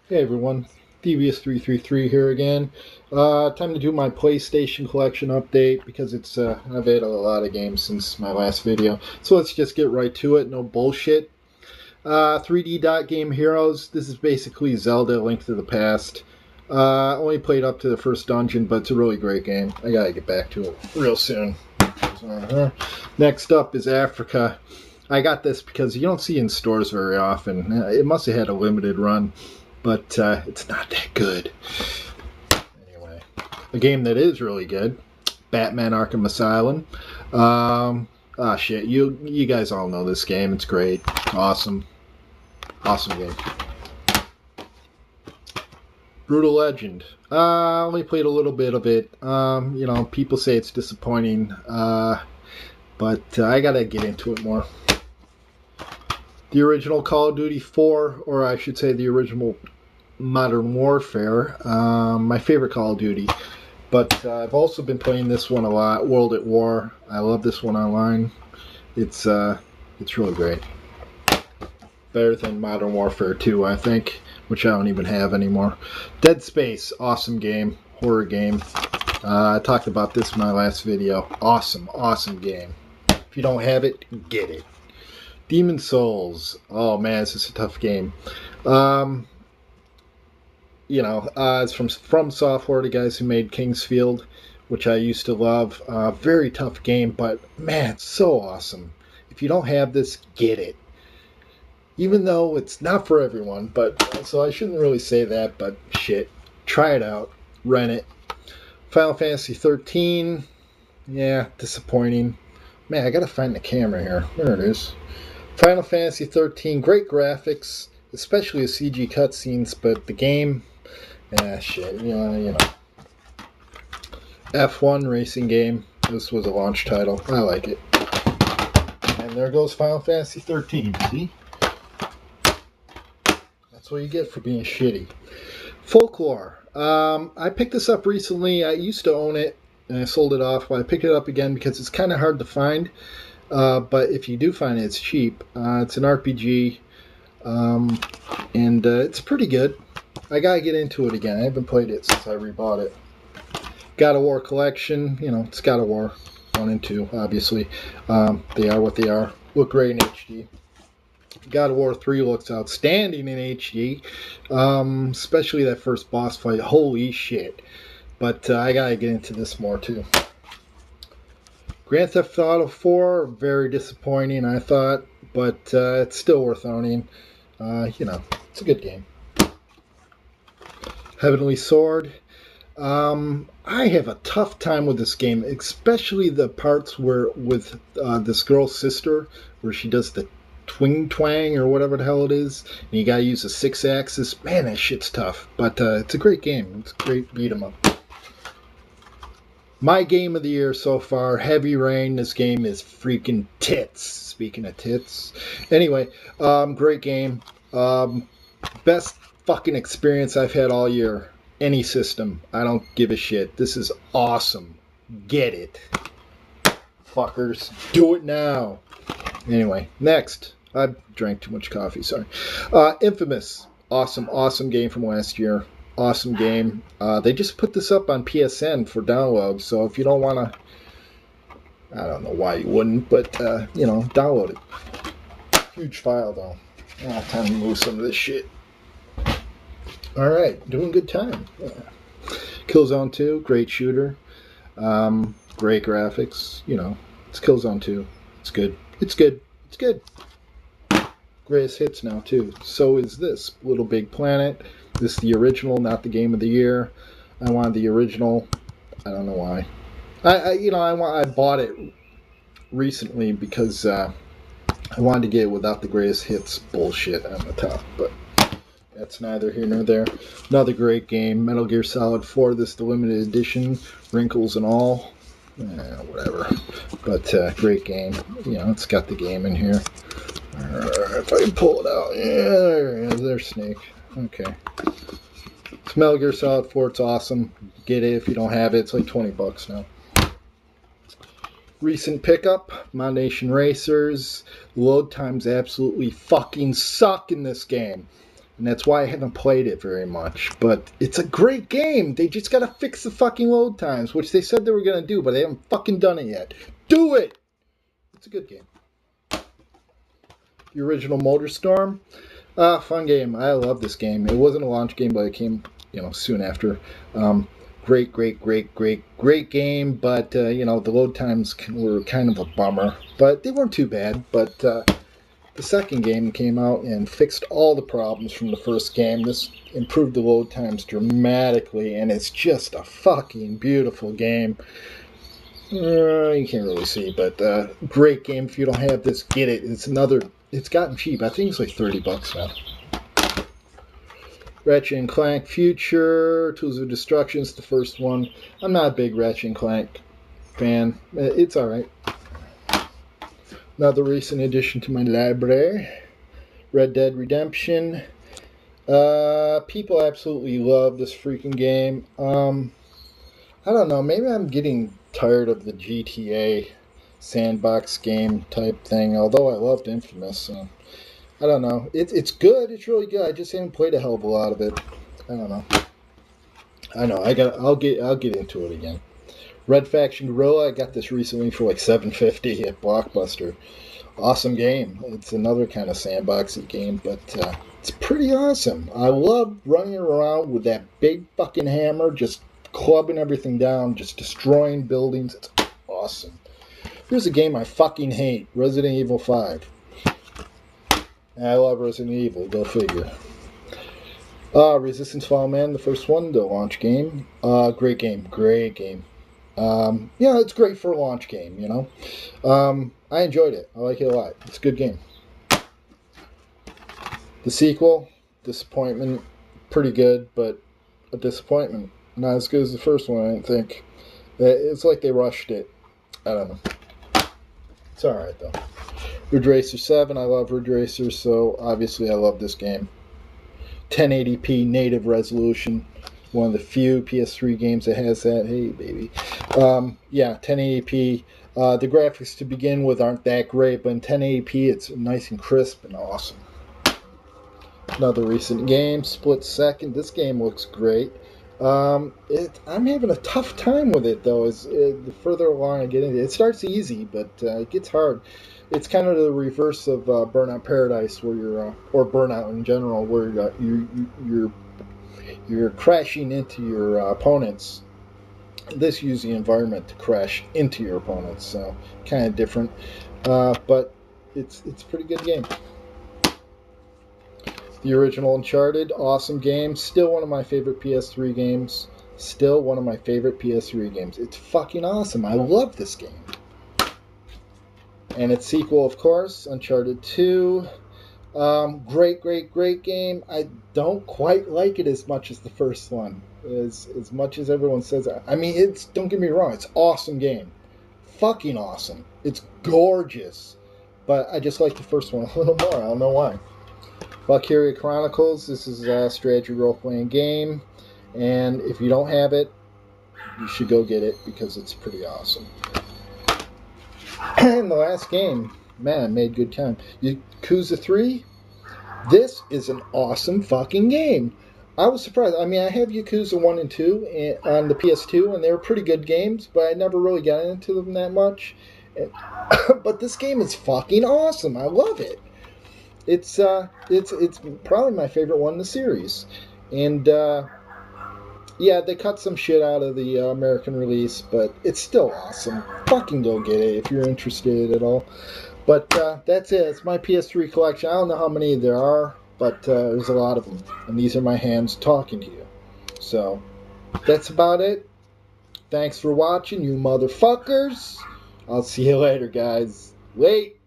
Hey everyone, Devious333 here again. Time to do my PlayStation collection update because I've had a lot of games since my last video. So let's just get right to it, no bullshit. 3D Dot Game Heroes. This is basically Zelda: Link to the Past. Only played up to the first dungeon, but it's a really great game. I gotta get back to it real soon. Next up is Africa. I got this because you don't see it in stores very often. It must have had a limited run, but it's not that good. Anyway, a game that is really good, Batman Arkham Asylum. Shit, you guys all know this game. It's great, awesome game. Brutal Legend. Only played a little bit of it. People say it's disappointing, but I gotta get into it more. The original Call of Duty 4, or I should say the original Modern Warfare, my favorite Call of Duty. But I've also been playing this one a lot, World at War. I love this one online. It's really great. Better than Modern Warfare 2, I think, which I don't even have anymore. Dead Space, awesome game, horror game. I talked about this in my last video. Awesome game. If you don't have it, get it. Demon Souls. Oh man, this is a tough game. It's from Software, the guys who made Kingsfield, which I used to love. Very tough game, but man, it's so awesome. If you don't have this, get it. Even though it's not for everyone, so I shouldn't really say that, but shit, try it out, rent it. Final Fantasy 13. Yeah, disappointing. Man, I gotta find the camera here. There it is. Final Fantasy 13, great graphics, especially the CG cutscenes, but the game, shit, you know. F1 racing game. This was a launch title. I like it. And there goes Final Fantasy 13. See? That's what you get for being shitty. Folklore. I picked this up recently. I used to own it, and I sold it off, but I picked it up again because it's kind of hard to find. But if you do find it, it's cheap. It's an RPG, and it's pretty good. I gotta get into it again. I haven't played it since I rebought it. God of War collection. It's God of War 1 and 2, obviously. They are what they are. Look great in HD. God of War 3 looks outstanding in HD, especially that first boss fight. Holy shit. But I gotta get into this more, too. Grand Theft Auto 4, very disappointing, I thought, but it's still worth owning. It's a good game. Heavenly Sword. I have a tough time with this game, especially the parts where with this girl's sister, where she does the twang or whatever the hell it is, and you gotta use a 6-axis. Man, that shit's tough, but it's a great game. It's a great beat 'em up. My game of the year so far, Heavy Rain. This game is freaking tits. Speaking of tits. Anyway, great game. Best fucking experience I've had all year. Any system. I don't give a shit. This is awesome. Get it. Fuckers. Do it now. Anyway, next. I drank too much coffee, sorry. Infamous. Awesome game from last year. Awesome game. They just put this up on PSN for download, so if you don't want to, I don't know why you wouldn't, but, download it. Huge file, though. Time to move some of this shit. Alright, doing good time. Yeah. Killzone 2, great shooter. Great graphics. It's Killzone 2. It's good. Greatest hits now, too. So is this. Little Big Planet. This is the original, not the game of the year. I wanted the original. I don't know why. I bought it recently because I wanted to get it without the greatest hits bullshit on the top. But that's neither here nor there. Another great game. Metal Gear Solid 4. This is the limited edition. Wrinkles and all. Whatever. But great game. It's got the game in here. If I can pull it out. Yeah, there's Snake. Okay. It's Metal Gear Solid 4. It's awesome. Get it if you don't have it. It's like $20 now. Recent pickup, My Nation Racers. Load times absolutely fucking suck in this game. and that's why I haven't played it very much. But it's a great game. They just gotta fix the fucking load times, which they said they were gonna do, but they haven't fucking done it yet. Do it! It's a good game. The original MotorStorm, fun game. I love this game. It wasn't a launch game, but it came, soon after. Great game, but, the load times were kind of a bummer. But they weren't too bad, but the second game came out and fixed all the problems from the first game. This improved the load times dramatically, and it's just a fucking beautiful game. You can't really see, but great game. If you don't have this, get it. It's gotten cheap. I think it's like $30 now. Ratchet and Clank Future, Tools of Destruction is the first one. I'm not a big Ratchet and Clank fan. It's alright. Another recent addition to my library. Red Dead Redemption. People absolutely love this freaking game. I don't know, maybe I'm getting tired of the GTA sandbox game type thing, although I loved Infamous, so I don't know. It's good. It's really good. I just haven't played a hell of a lot of it. I don't know. I'll get into it again. Red Faction Guerrilla. I got this recently for like $7.50 at Blockbuster. Awesome game. It's another kind of sandboxy game, but it's pretty awesome. I love running around with that big fucking hammer, just clubbing everything down, just destroying buildings. It's awesome. Here's a game I fucking hate. Resident Evil 5. I love Resident Evil, go figure. Resistance Fall Man, the first one, the launch game. Great game. It's great for a launch game, I enjoyed it. I like it a lot. It's a good game. The sequel, disappointment, pretty good, but a disappointment. Not as good as the first one, I didn't think. It's like they rushed it. I don't know. It's alright, though. Ridge Racer 7, I love Ridge Racer, so obviously I love this game. 1080p native resolution, one of the few PS3 games that has that. Hey, baby. 1080p. The graphics to begin with aren't that great, but in 1080p it's nice and crisp and awesome. Another recent game, Split Second. This game looks great. I'm having a tough time with it, though. The further along I get into it, it starts easy, but it gets hard. It's kind of the reverse of Burnout Paradise, where or Burnout in general, where you're crashing into your opponents. This uses the environment to crash into your opponents, so kind of different, but it's a pretty good game. The original Uncharted, awesome game. Still one of my favorite PS3 games. It's fucking awesome. I love this game. And its sequel, of course, Uncharted 2. Great game. I don't quite like it as much as the first one. As much as everyone says. I mean, don't get me wrong, it's an awesome game. Fucking awesome. It's gorgeous. But I just like the first one a little more. I don't know why. Valkyria Chronicles. This is a strategy role-playing game. And if you don't have it, you should go get it because it's pretty awesome. And the last game, man, I made good time. Yakuza 3. This is an awesome fucking game. I was surprised. I mean, I have Yakuza 1 and 2 on the PS2, and they were pretty good games, but I never really got into them that much. But this game is fucking awesome. I love it. It's probably my favorite one in the series. And they cut some shit out of the American release, but it's still awesome. Fucking go get it if you're interested at all. But that's it. It's my PS3 collection. I don't know how many there are, but there's a lot of them. And these are my hands talking to you. So, that's about it. Thanks for watching, you motherfuckers. I'll see you later, guys. Wait.